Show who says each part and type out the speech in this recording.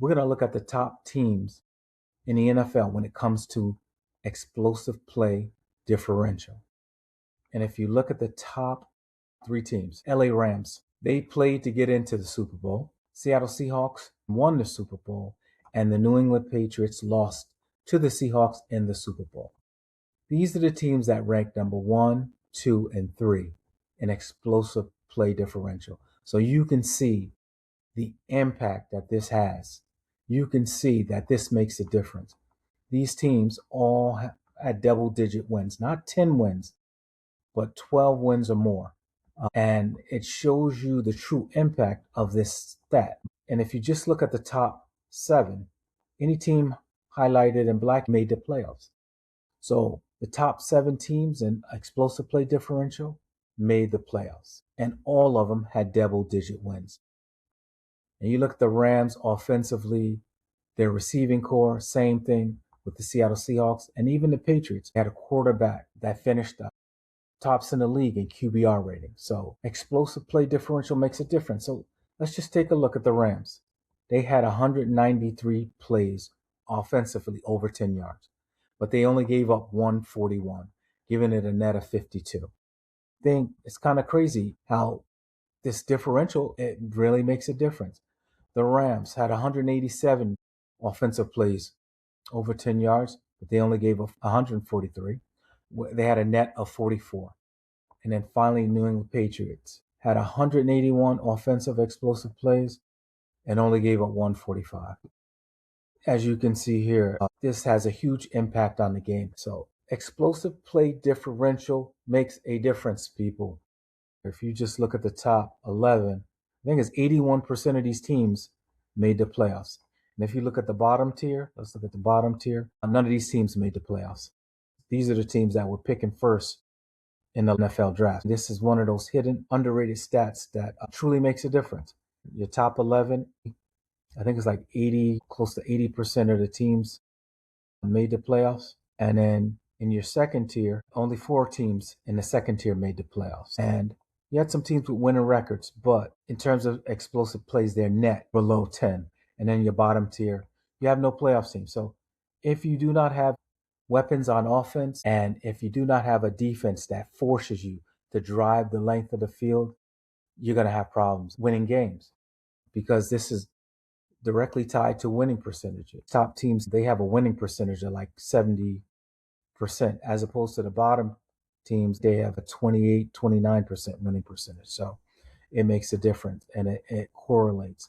Speaker 1: We're going to look at the top teams in the NFL when it comes to explosive play differential. And if you look at the top 3 teams, LA Rams, they played to get into the Super Bowl. Seattle Seahawks won the Super Bowl, and the New England Patriots lost to the Seahawks in the Super Bowl. These are the teams that rank number 1, 2, and 3 in explosive play differential. So you can see the impact that this has. You can see that this makes a difference. These teams all had double-digit wins, not 10 wins, but 12 wins or more. And it shows you the true impact of this stat. And if you just look at the top 7, any team highlighted in black made the playoffs. So the top 7 teams in explosive play differential made the playoffs, and all of them had double-digit wins. And you look at the Rams offensively, their receiving core, same thing with the Seattle Seahawks, and even the Patriots had a quarterback that finished tops in the league in QBR rating. So explosive play differential makes a difference. So let's just take a look at the Rams. They had 193 plays offensively over 10 yards, but they only gave up 141, giving it a net of 52. I think it's kind of crazy how this differential, it really makes a difference. The Rams had 187 offensive plays over 10 yards, but they only gave up 143. They had a net of 44. And then finally, New England Patriots had 181 offensive explosive plays and only gave up 145. As you can see here, this has a huge impact on the game. So explosive play differential makes a difference, people. If you just look at the top 11, I think it's 81% of these teams made the playoffs. And if you look at the bottom tier, let's look at the bottom tier. None of these teams made the playoffs. These are the teams that were picking first in the NFL draft. This is one of those hidden, underrated stats that truly makes a difference. Your top 11, I think it's like close to 80% of the teams made the playoffs. And then in your second tier, only 4 teams in the second tier made the playoffs. And you had some teams with winning records, but in terms of explosive plays, they're net below 10. And then your bottom tier, you have no playoff team. So if you do not have weapons on offense, and if you do not have a defense that forces you to drive the length of the field, you're going to have problems winning games, because this is directly tied to winning percentages. Top teams, they have a winning percentage of like 70%, as opposed to the bottom teams, they have a 28, 29% winning percentage. So it makes a difference, and it correlates.